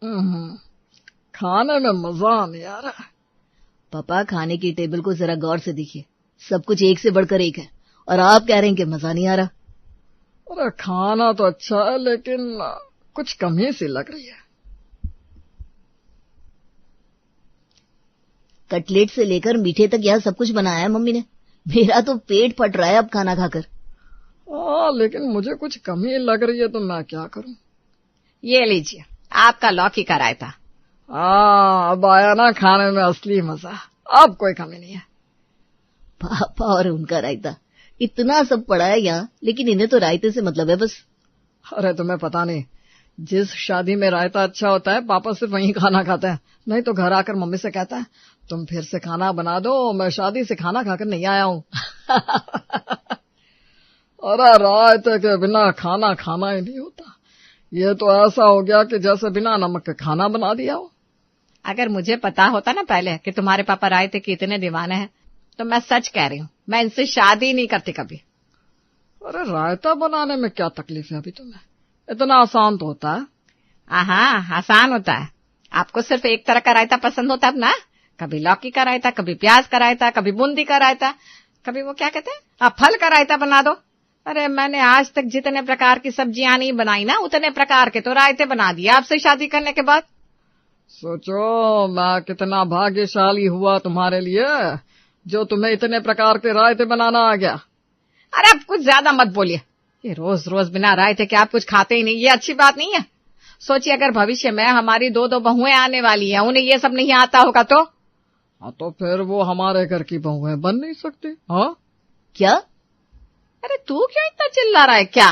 हम्म, खाने में मजा नहीं आ रहा। पापा, खाने की टेबल को जरा गौर से देखिए, सब कुछ एक से बढ़कर एक है और आप कह रहे हैं कि मजा नहीं आ रहा। अरे खाना तो अच्छा है लेकिन कुछ कमी सी लग रही है। कटलेट से लेकर मीठे तक यहाँ सब कुछ बनाया है मम्मी ने। मेरा तो पेट फट रहा है अब खाना खाकर। लेकिन मुझे कुछ कमी लग रही है तो मैं क्या करूं। ये लीजिए आपका लौकी का रायता। अब आया ना खाने में असली मजा। अब कोई कमी नहीं है। पापा और उनका रायता, इतना सब पड़ा है यहाँ, लेकिन इन्हें तो रायते से मतलब है बस। अरे तुम्हें पता नहीं, जिस शादी में रायता अच्छा होता है पापा सिर्फ वहीं खाना खाते हैं, नहीं तो घर आकर मम्मी से कहता है तुम फिर से खाना बना दो, मैं शादी से खाना खाकर नहीं आया हूं। अरे रायते के बिना खाना खाना ही नहीं होता। ये तो ऐसा हो गया कि जैसे बिना नमक के खाना बना दिया हो। अगर मुझे पता होता ना पहले कि तुम्हारे पापा रायते के इतने दीवाने हैं तो मैं सच कह रही हूँ, मैं इनसे शादी नहीं करती कभी। अरे रायता बनाने में क्या तकलीफ है अभी तुम्हें? इतना आसान तो होता है। हाँ, आसान होता है। आपको सिर्फ एक तरह का रायता पसंद होता है ना, कभी लौकी का रायता, कभी प्याज का रायता, कभी बूंदी का रायता, कभी वो क्या कहते हैं फल का रायता बना दो। अरे मैंने आज तक जितने प्रकार की सब्जियां नहीं बनाई ना, उतने प्रकार के तो रायते बना दिए आपसे शादी करने के बाद। सोचो मैं कितना भाग्यशाली हुआ तुम्हारे लिए जो तुम्हें इतने प्रकार के रायते बनाना आ गया। अरे अब कुछ ज्यादा मत बोलिए, ये रोज रोज बिना रायते के आप कुछ खाते ही नहीं, ये अच्छी बात नहीं है। सोचिए अगर भविष्य में हमारी दो बहुएं आने वाली हैं, उन्हें ये सब नहीं आता होगा तो? हाँ तो फिर वो हमारे घर की बहुएं बन नहीं सकती। हाँ क्या? अरे तू क्यों इतना चिल्ला रहा है? क्या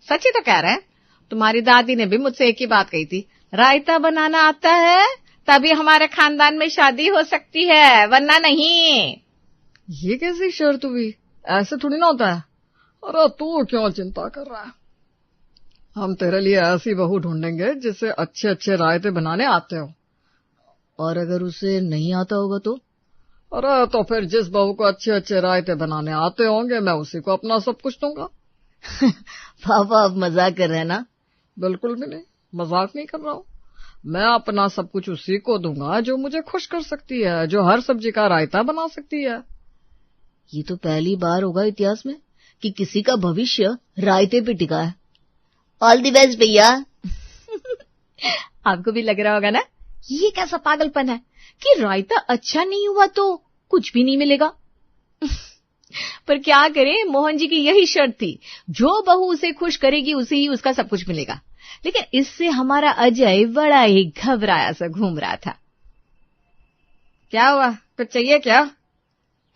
सच्ची तो कह रहे हैं? तुम्हारी दादी ने भी मुझसे एक ही बात कही थी, रायता बनाना आता है तभी हमारे खानदान में शादी हो सकती है, वरना नहीं। ये कैसी शर्त हुई? ऐसे थोड़ी ना होता है। अरे तू क्यों चिंता कर रहा है? हम तेरे लिए ऐसी बहू ढूंढेंगे जिसे अच्छे अच्छे रायते बनाने आते हो। और अगर उसे नहीं आता होगा तो? अरे तो फिर जिस बहू को अच्छे अच्छे रायते बनाने आते होंगे मैं उसी को अपना सब कुछ दूंगा। पापा आप मजाक कर रहे हैं ना? बिल्कुल भी नहीं, मजाक नहीं कर रहा हूँ। मैं अपना सब कुछ उसी को दूंगा जो मुझे खुश कर सकती है, जो हर सब्जी का रायता बना सकती है। ये तो पहली बार होगा इतिहास में कि किसी का भविष्य रायते पे टिका है। ऑल द बेस्ट भैया। आपको भी लग रहा होगा ना ये कैसा पागलपन है कि रायता अच्छा नहीं हुआ तो कुछ भी नहीं मिलेगा। पर क्या करें, मोहन जी की यही शर्त थी, जो बहू उसे खुश करेगी उसे ही उसका सब कुछ मिलेगा। लेकिन इससे हमारा अजय बड़ा ही घबराया सा घूम रहा था। क्या हुआ, कुछ चाहिए क्या?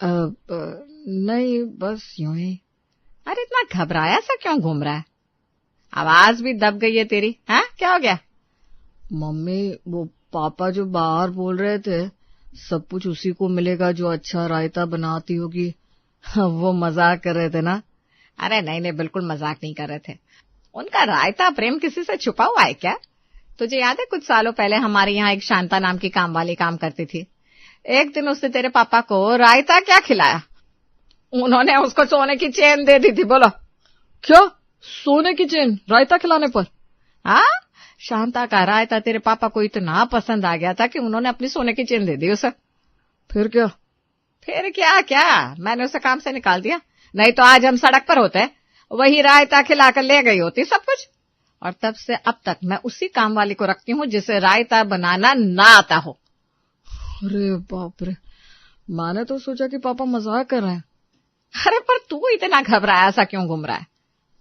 नहीं बस यूं ही। अरे इतना घबराया सा क्यों घूम रहा है? आवाज भी दब गई है तेरी। हाँ क्या हो गया? मम्मी वो पापा जो बाहर बोल रहे थे सब कुछ उसी को मिलेगा जो अच्छा रायता बनाती होगी, वो मजाक कर रहे थे ना? अरे नहीं, बिल्कुल मजाक नहीं कर रहे थे। उनका रायता प्रेम किसी से छुपा हुआ है क्या? तुझे याद है कुछ सालों पहले हमारे यहाँ एक शांता नाम की काम वाली काम करती थी। एक दिन उसने तेरे पापा को रायता क्या खिलाया, उन्होंने उसको सोने की चेन दे दी थी। बोलो क्या? सोने की चेन रायता खिलाने पर? हाँ, शांता का रायता तेरे पापा को इतना पसंद आ गया था कि उन्होंने अपनी सोने की चेन दे दी उसे। फिर क्या? फिर क्या, मैंने उसे काम से निकाल दिया, नहीं तो आज हम सड़क पर होते, वही रायता खिलाकर ले गई होती सब कुछ। और तब से अब तक मैं उसी काम वाली को रखती हूँ जिसे रायता बनाना ना आता हो। अरे बाप रे, मैंने तो सोचा कि पापा मजाक कर रहे हैं। अरे पर तू इतना घबराया सा क्यों घूम रहा है?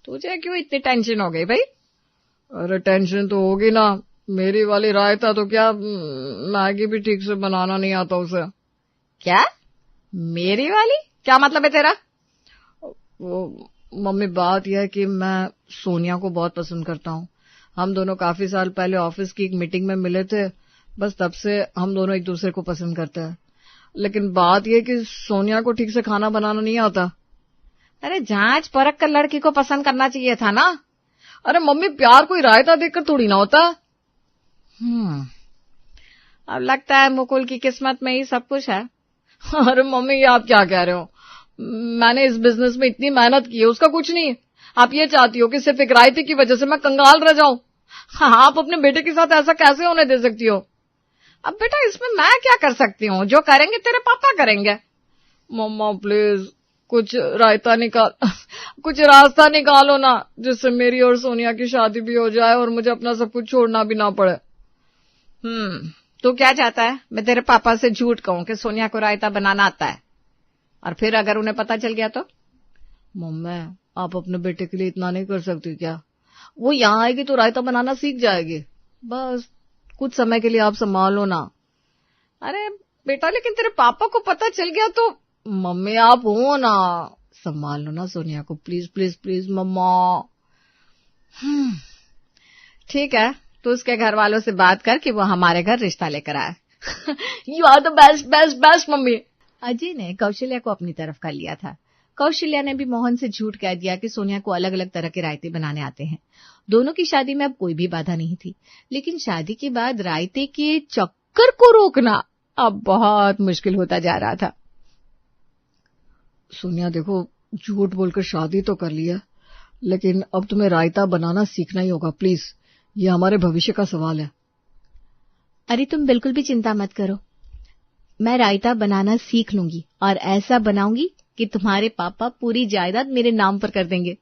तुझे क्यों इतनी टेंशन हो गई भाई? अरे टेंशन तो होगी ना, मेरी वाली रायता तो क्या मैगी भी ठीक से बनाना नहीं आता उसे। क्या मेरी वाली? क्या मतलब है तेरा? वो मम्मी बात यह है कि मैं सोनिया को बहुत पसंद करता हूँ। हम दोनों काफी साल पहले ऑफिस की एक मीटिंग में मिले थे, बस तब से हम दोनों एक दूसरे को पसंद करते हैं। लेकिन बात यह कि सोनिया को ठीक से खाना बनाना नहीं आता। अरे जांच परख कर लड़की को पसंद करना चाहिए था ना। अरे मम्मी प्यार कोई रायता देखकर थोड़ी ना होता। अब लगता है मुकुल की किस्मत में ही सब कुछ है। अरे मम्मी ये आप क्या कह रहे हो? मैंने इस बिजनेस में इतनी मेहनत की है, उसका कुछ नहीं। आप ये चाहती हो कि सिर्फ एक रायते की वजह से मैं कंगाल रह जाऊं? हाँ, आप अपने बेटे के साथ ऐसा कैसे होने दे सकती हो? अब बेटा इसमें मैं क्या कर सकती हूँ? जो करेंगे तेरे पापा करेंगे। मम्मा प्लीज कुछ रायता निकाल, कुछ रास्ता निकालो ना, जिससे मेरी और सोनिया की शादी भी हो जाए और मुझे अपना सब कुछ छोड़ना भी ना पड़े। तू क्या चाहता है? मैं तेरे पापा से झूठ कहूं कि सोनिया को रायता बनाना आता है, और फिर अगर उन्हें पता चल गया तो? मम्मा आप अपने बेटे के लिए इतना नहीं कर सकती क्या? वो यहाँ आएगी तो रायता बनाना सीख जाएगी। बस कुछ समय के लिए आप संभाल लो ना। अरे बेटा, लेकिन तेरे पापा को पता चल गया तो? मम्मी आप हो ना, संभाल लो ना सोनिया को, प्लीज प्लीज प्लीज मम्मा। ठीक है, तो उसके घर वालों से बात कर कि वो हमारे घर रिश्ता लेकर आए। You are the best best best mummy. Ajay ने कौशल्या को अपनी तरफ कर लिया था। कौशल्या ने भी मोहन से झूठ कह दिया कि सोनिया को अलग अलग तरह के रायते बनाने आते हैं। दोनों की शादी में अब कोई भी बाधा नहीं थी, लेकिन शादी के बाद रायते के चक्कर को रोकना अब बहुत मुश्किल होता जा रहा था। सोनिया देखो, झूठ बोलकर शादी तो कर लिया, लेकिन अब तुम्हें रायता बनाना सीखना ही होगा प्लीज। ये हमारे भविष्य का सवाल है। अरे तुम बिल्कुल भी चिंता मत करो, मैं रायता बनाना सीख लूंगी और ऐसा बनाऊंगी कि तुम्हारे पापा पूरी जायदाद मेरे नाम पर कर देंगे।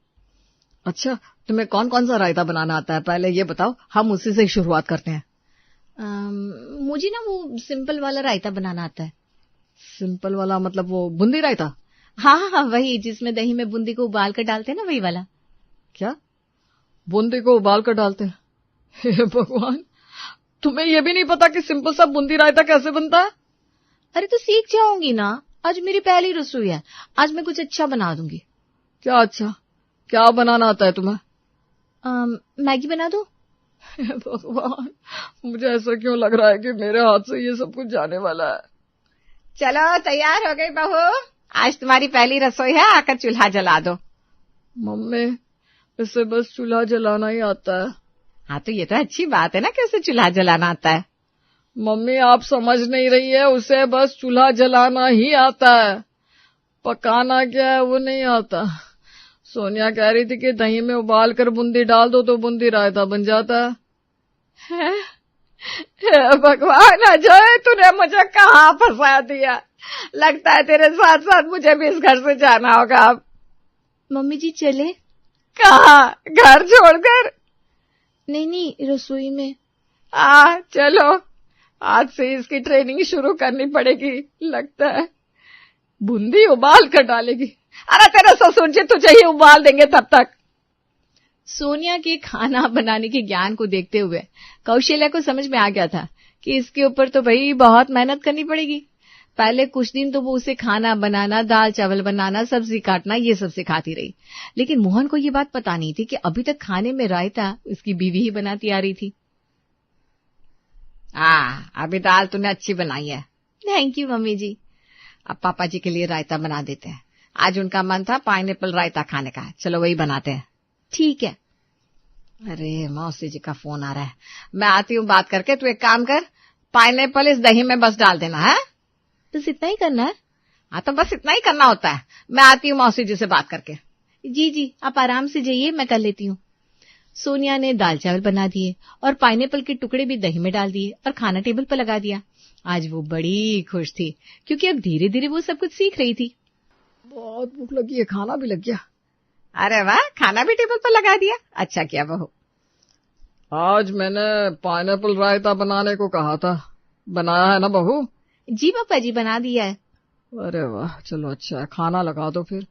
अच्छा, तुम्हें कौन कौन सा रायता बनाना आता है? पहले ये बताओ, हम उसी से शुरुआत करते हैं। मुझे ना वो सिंपल वाला रायता बनाना आता है। सिंपल वाला मतलब वो बूंदी रायता? हाँ, वही जिसमें दही में बूंदी को उबाल कर डालते हैं ना, वही वाला। क्या बूंदी को उबाल कर डालते हैं? हे भगवान, तुम्हें ये भी नहीं पता कि सिंपल सा बूंदी रायता कैसे बनता है? अरे तो सीख जाऊंगी ना, आज मेरी पहली रसोई है, आज मैं कुछ अच्छा बना दूंगी। क्या अच्छा? क्या बनाना आता है तुम्हें? मैगी बना दो। भगवान, मुझे ऐसा क्यों लग रहा है कि मेरे हाथ से ये सब कुछ जाने वाला है। चलो तैयार हो गई बहू, आज तुम्हारी पहली रसोई है, आकर चूल्हा जला दो। मम्मी इसे बस चूल्हा जलाना ही आता है। हाँ तो ये तो अच्छी बात है ना कि उसे चूल्हा जलाना आता है। मम्मी आप समझ नहीं रही है, उसे बस चूल्हा जलाना ही आता है, पकाना क्या है वो नहीं आता। सोनिया कह रही थी कि दही में उबाल कर बूंदी डाल दो तो बूंदी रायता बन जाता है। भगवान अजय, तूने मुझे कहाँ फंसा दिया। लगता है तेरे साथ साथ मुझे भी इस घर से जाना होगा अब। मम्मी जी चले? कहाँ? घर छोड़कर? नहीं, रसोई में। चलो, आज से इसकी ट्रेनिंग शुरू करनी पड़ेगी। लगता है बूंदी उबाल कर डालेगी। अरे तेरे ससुर जी तुझे ही उबाल देंगे तब तक। सोनिया के खाना बनाने के ज्ञान को देखते हुए कौशल्या को समझ में आ गया था कि इसके ऊपर तो भाई बहुत मेहनत करनी पड़ेगी। पहले कुछ दिन तो वो उसे खाना बनाना, दाल चावल बनाना, सब्जी काटना, ये सब सिखाती रही, लेकिन मोहन को ये बात पता नहीं थी कि अभी तक खाने में रायता उसकी बीवी ही बनाती आ रही थी। अभी दाल तूने अच्छी बनाई है। थैंक यू मम्मी जी। अब पापा जी के लिए रायता बना देते हैं, आज उनका मन था पाइनएप्पल रायता खाने का। चलो वही बनाते हैं। ठीक है। अरे मौसी जी का फोन आ रहा है, मैं आती हूँ बात करके। तू एक काम कर, पाइनएप्पल इस दही में बस डाल देना है। बस इतना ही करना है? हाँ तो बस इतना ही करना होता है। मैं आती हूँ मौसी जी से बात करके। जी, आप आराम से जाइए, मैं कर लेती हूँ। सोनिया ने दाल चावल बना दिए और पाइनएप्पल के टुकड़े भी दही में डाल दिए और खाना टेबल पर लगा दिया। आज वो बड़ी खुश थी क्योंकि अब धीरे धीरे वो सब कुछ सीख रही थी। बहुत भूख लगी है, खाना भी लग गया। अरे वाह, खाना भी टेबल पर लगा दिया, अच्छा किया बहू। आज मैंने पाइनएप्पल रायता बनाने को कहा था, बनाया है ना बहू? जी पापा जी, बना दिया है। अरे वाह, चलो अच्छा है, खाना लगा दो फिर।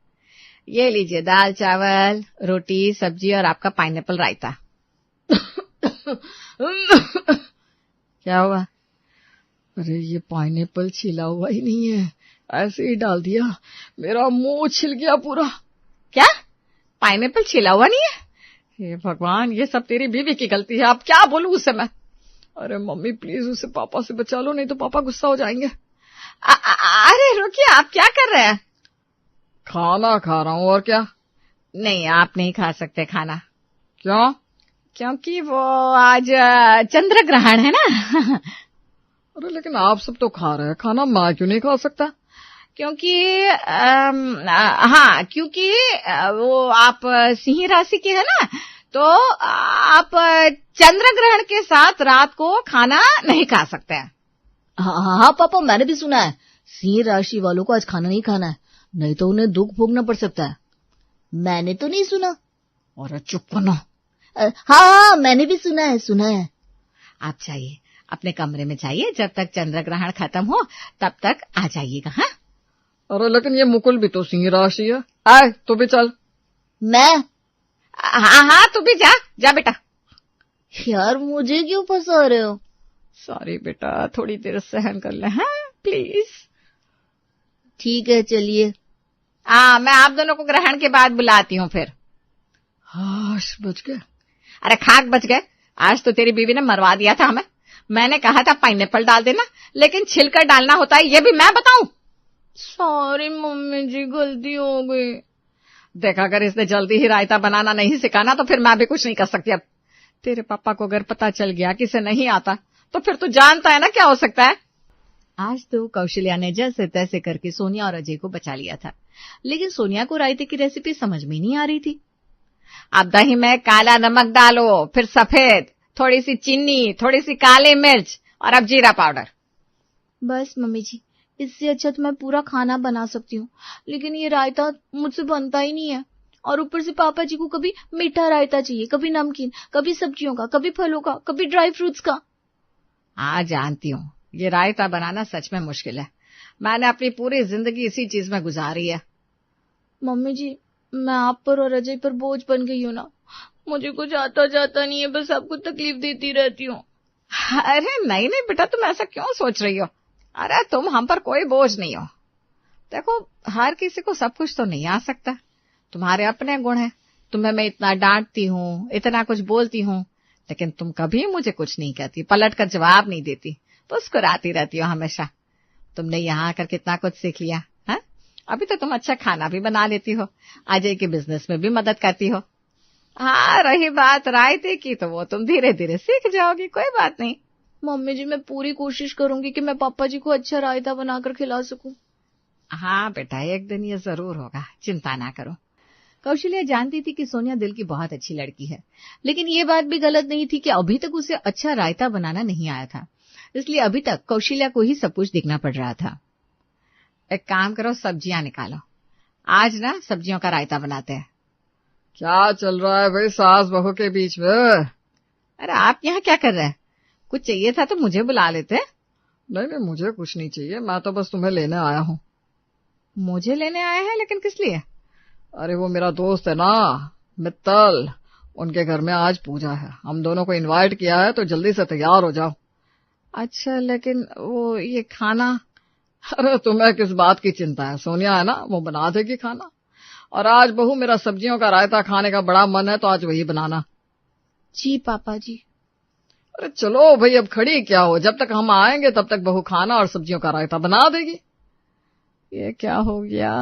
ये लीजिए दाल चावल, रोटी, सब्जी और आपका पाइनएप्पल रायता। क्या हुआ? अरे ये पाइनएप्पल छिला हुआ ही नहीं है, ऐसे ही डाल दिया, मेरा मुंह छिल गया पूरा। क्या? पाइनएप्पल छिला हुआ नहीं है? हे भगवान, ये सब तेरी बीवी की गलती है। अब क्या बोलूं उससे मैं? अरे मम्मी प्लीज उसे पापा से बचा लो, नहीं तो पापा गुस्सा हो जाएंगे। अरे रुकिए, आप क्या कर रहे हैं? खाना खा रहा हूँ, और क्या? नहीं, आप नहीं खा सकते खाना। क्यों? क्योंकि वो आज चंद्र ग्रहण है ना। अरे लेकिन आप सब तो खा रहे हैं खाना, मैं क्यों नहीं खा सकता? क्योंकि क्योंकि वो आप सिंह राशि के है ना, तो आप चंद्र ग्रहण के साथ रात को खाना नहीं खा सकते हैं। हाँ पापा, मैंने भी सुना है सिंह राशि वालों को आज खाना नहीं खाना है, नहीं तो उन्हें दुख भोगना पड़ सकता है। मैंने तो नहीं सुना। और चुप करना। हाँ, मैंने भी सुना है। आप चाहिए अपने कमरे में जाइए, जब तक चंद्र ग्रहण खत्म हो तब तक आ जाइएगा। हाँ, अरे लेकिन ये मुकुल भी तो सिंह राशि है। आए तू भी चल। मैं? हाँ तू भी जा बेटा। यार मुझे क्यों फंसा रहे हो? सॉरी बेटा, थोड़ी देर सहन कर ले। हाँ प्लीज। ठीक है चलिए। मैं आप दोनों को ग्रहण के बाद बुलाती हूँ फिर। हाश बच गए। अरे खाक बच गए। आज तो तेरी बीवी ने मरवा दिया था हमें। मैंने कहा था पाइनएप्पल डाल देना, लेकिन छिलकर डालना होता है ये भी मैं बताऊं। सॉरी मम्मी जी, गलती हो गई। देखा, अगर इसने जल्दी ही रायता बनाना नहीं सिखाना तो फिर मैं भी कुछ नहीं कर सकती। अब तेरे पापा को अगर पता चल गया कि इसे नहीं आता तो फिर तू जानता है ना क्या हो सकता है। आज तो कौशल्या ने जैसे तैसे करके सोनिया और अजय को बचा लिया था, लेकिन सोनिया को रायते की रेसिपी समझ में नहीं आ रही थी। अब दही में काला नमक डालो, फिर सफेद, थोड़ी सी चीनी, थोड़ी सी काली मिर्च और अब जीरा पाउडर। बस मम्मी जी, इससे अच्छा तो मैं पूरा खाना बना सकती हूँ, लेकिन ये रायता मुझसे बनता ही नहीं है। और ऊपर से पापा जी को कभी मीठा रायता चाहिए, कभी नमकीन, कभी सब्जियों का, कभी फलों का, कभी ड्राई फ्रूट्स का। जानती हूँ ये रायता बनाना सच में मुश्किल है। मैंने अपनी पूरी जिंदगी इसी चीज में गुजारी है। मम्मी जी, मैं आप पर और अजय पर बोझ बन गई हूँ ना। मुझे कुछ आता जाता नहीं है, बस आपको तकलीफ देती रहती हूँ। अरे नहीं बेटा, तुम ऐसा क्यों सोच रही हो? अरे तुम हम पर कोई बोझ नहीं हो। देखो, हर किसी को सब कुछ तो नहीं आ सकता। तुम्हारे अपने गुण हैं। तुम्हें मैं इतना डांटती हूँ, इतना कुछ बोलती हूँ, लेकिन तुम कभी मुझे कुछ नहीं कहती, पलट कर जवाब नहीं देती, मुस्कुराती रहती हो हमेशा। तुमने यहाँ आकर कितना कुछ सीख लिया है। अभी तो तुम अच्छा खाना भी बना लेती हो, अजय के बिजनेस में भी मदद करती हो। हाँ, रही बात रायते की तो वो तुम धीरे धीरे सीख जाओगी, कोई बात नहीं। मम्मी जी, मैं पूरी कोशिश करूंगी कि मैं पापा जी को अच्छा रायता बनाकर खिला सकूं। हाँ बेटा, एक दिन ये जरूर होगा, चिंता ना करो। कौशल्या जानती थी कि सोनिया दिल की बहुत अच्छी लड़की है, लेकिन ये बात भी गलत नहीं थी कि अभी तक उसे अच्छा रायता बनाना नहीं आया था, इसलिए अभी तक कौशल्या को ही सब कुछ देखना पड़ रहा था। एक काम करो, सब्जियां निकालो, आज ना सब्जियों का रायता बनाते हैं। क्या चल रहा है भाई सास बहू के बीच में? अरे आप यहाँ क्या कर रहे हैं? कुछ चाहिए था तो मुझे बुला लेते। नहीं, मुझे कुछ नहीं चाहिए, मैं तो बस तुम्हें लेने आया हूँ। मुझे लेने आए हैं? लेकिन किस लिए? अरे वो मेरा दोस्त है ना मित्तल, उनके घर में आज पूजा है, हम दोनों को इनवाइट किया है, तो जल्दी से तैयार हो जाओ। अच्छा, लेकिन वो ये खाना? अरे तुम्हें किस बात की चिंता है, सोनिया है ना, वो बना देगी खाना। और आज बहू मेरा सब्जियों का रायता खाने का बड़ा मन है, तो आज वही बनाना। जी पापा जी। अरे चलो भाई, अब खड़ी क्या हो, जब तक हम आएंगे तब तक बहू खाना और सब्जियों का रायता बना देगी। ये क्या हो गया,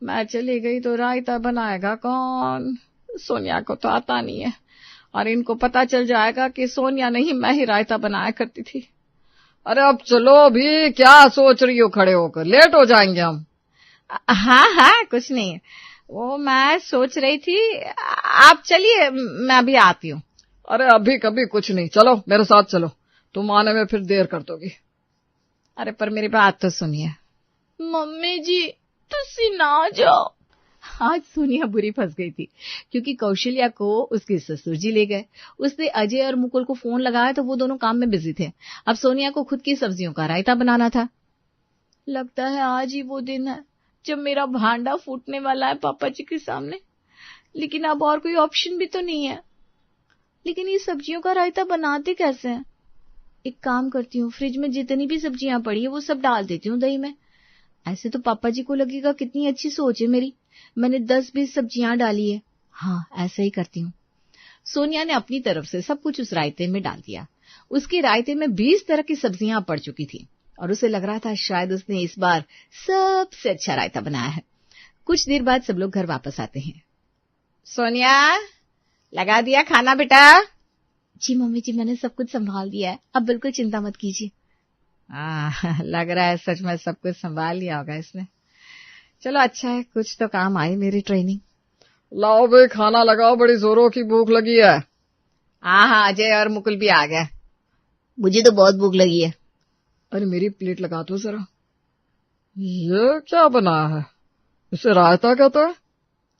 मैं चली गई तो रायता बनाएगा कौन? सोनिया को तो आता नहीं है, और इनको पता चल जाएगा कि सोनिया नहीं मैं ही रायता बनाया करती थी। अरे अब चलो भी, क्या सोच रही हो खड़े होकर, लेट हो जाएंगे हम। हाँ कुछ नहीं, वो मैं सोच रही थी, आप चलिए मैं अभी आती हूँ। अरे अभी कभी कुछ नहीं, चलो मेरे साथ चलो, तुम आने में फिर देर कर दोगी। अरे पर मेरी बात तो सुनिए। मम्मी जी तुसी ना जाओ। आज सोनिया बुरी फंस गई थी, क्योंकि कौशल्या को उसके ससुर जी ले गए। उसने अजय और मुकुल को फोन लगाया तो वो दोनों काम में बिजी थे। अब सोनिया को खुद की सब्जियों का रायता बनाना था। लगता है आज ही वो दिन है जब मेरा भांडा फूटने वाला है पापा जी के सामने, लेकिन अब और कोई ऑप्शन भी तो नहीं है। लेकिन ये सब्जियों का रायता बनाते कैसे हैं? एक काम करती हूँ, फ्रिज में जितनी भी सब्जियां पड़ी है वो सब डाल देती हूँ दही में। ऐसे तो पापा जी को लगेगा कितनी अच्छी सोच है मेरी, मैंने 10-20 सब्जियां डाली है। हाँ, ऐसा ही करती हूँ। सोनिया ने अपनी तरफ से सब कुछ उस रायते में डाल दिया। उसके रायते में 20 तरह की सब्जियां पड़ चुकी थी और उसे लग रहा था शायद उसने इस बार सबसे अच्छा रायता बनाया है। कुछ देर बाद सब लोग घर वापस आते हैं। सोनिया, लगा दिया खाना बेटा? जी मम्मी जी, मैंने सब कुछ संभाल दिया है, अब बिल्कुल चिंता मत कीजिए। लग रहा है सच में सब कुछ संभाल लिया होगा इसने। चलो अच्छा है, कुछ तो काम आई मेरी ट्रेनिंग। लाओ भाई खाना लगाओ, बड़ी जोरों की भूख लगी है। हाँ, अजय और मुकुल भी आ गए। मुझे तो बहुत भूख लगी है। अरे मेरी प्लेट लगा दो जरा। ये क्या बना है? इसे रायता कहता है?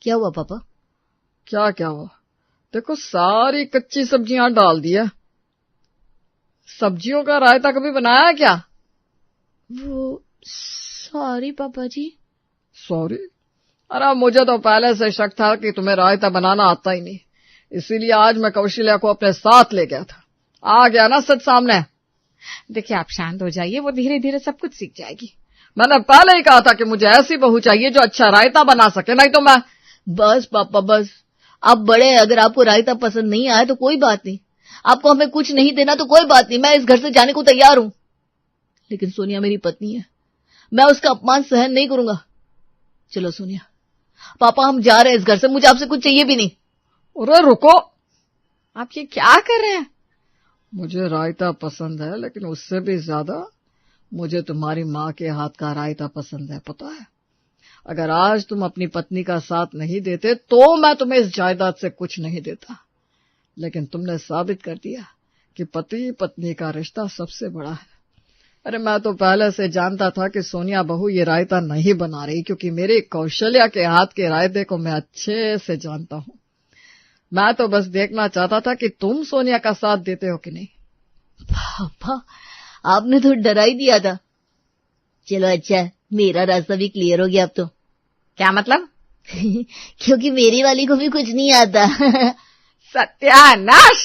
क्या हुआ पापा? क्या हुआ? देखो सारी कच्ची सब्जियां डाल दी है। सब्जियों का रायता कभी बनाया है क्या? वो सॉरी पापा जी। सॉरी? अरे मुझे तो पहले से शक था कि तुम्हें रायता बनाना आता ही नहीं, इसीलिए आज मैं कौशल्या को अपने साथ ले गया था। आ गया ना सच सामने। देखिए आप शांत हो जाइए, वो धीरे धीरे सब कुछ सीख जाएगी। मैंने पहले ही कहा था कि मुझे ऐसी बहू चाहिए जो अच्छा रायता बना सके, नहीं तो मैं। बस पापा बस, आप बड़े, अगर आपको रायता पसंद नहीं आया तो कोई बात नहीं, आपको हमें कुछ नहीं देना तो कोई बात नहीं, मैं इस घर से जाने को तैयार हूं। लेकिन सोनिया मेरी पत्नी है, मैं उसका अपमान सहन नहीं करूंगा। चलो सोनिया, पापा हम जा रहे हैं इस घर से, मुझे आपसे कुछ चाहिए भी नहीं। अरे रुको, आप ये क्या कर रहे हैं? मुझे रायता पसंद है, लेकिन उससे भी ज्यादा मुझे तुम्हारी माँ के हाथ का रायता पसंद है, पता है। अगर आज तुम अपनी पत्नी का साथ नहीं देते तो मैं तुम्हें इस जायदाद से कुछ नहीं देता, लेकिन तुमने साबित कर दिया कि पति पत्नी का रिश्ता सबसे बड़ा है। अरे मैं तो पहले से जानता था कि सोनिया बहू ये रायता नहीं बना रही, क्योंकि मेरी कौशल्या के हाथ के रायते को मैं अच्छे से जानता हूँ। मैं तो बस देखना चाहता था कि तुम सोनिया का साथ देते हो कि नहीं। पापा आपने तो डरा ही दिया था। चलो अच्छा, मेरा रास्ता भी क्लियर हो गया अब तो। क्या मतलब? क्योंकि मेरी वाली को भी कुछ नहीं आता। सत्यानाश!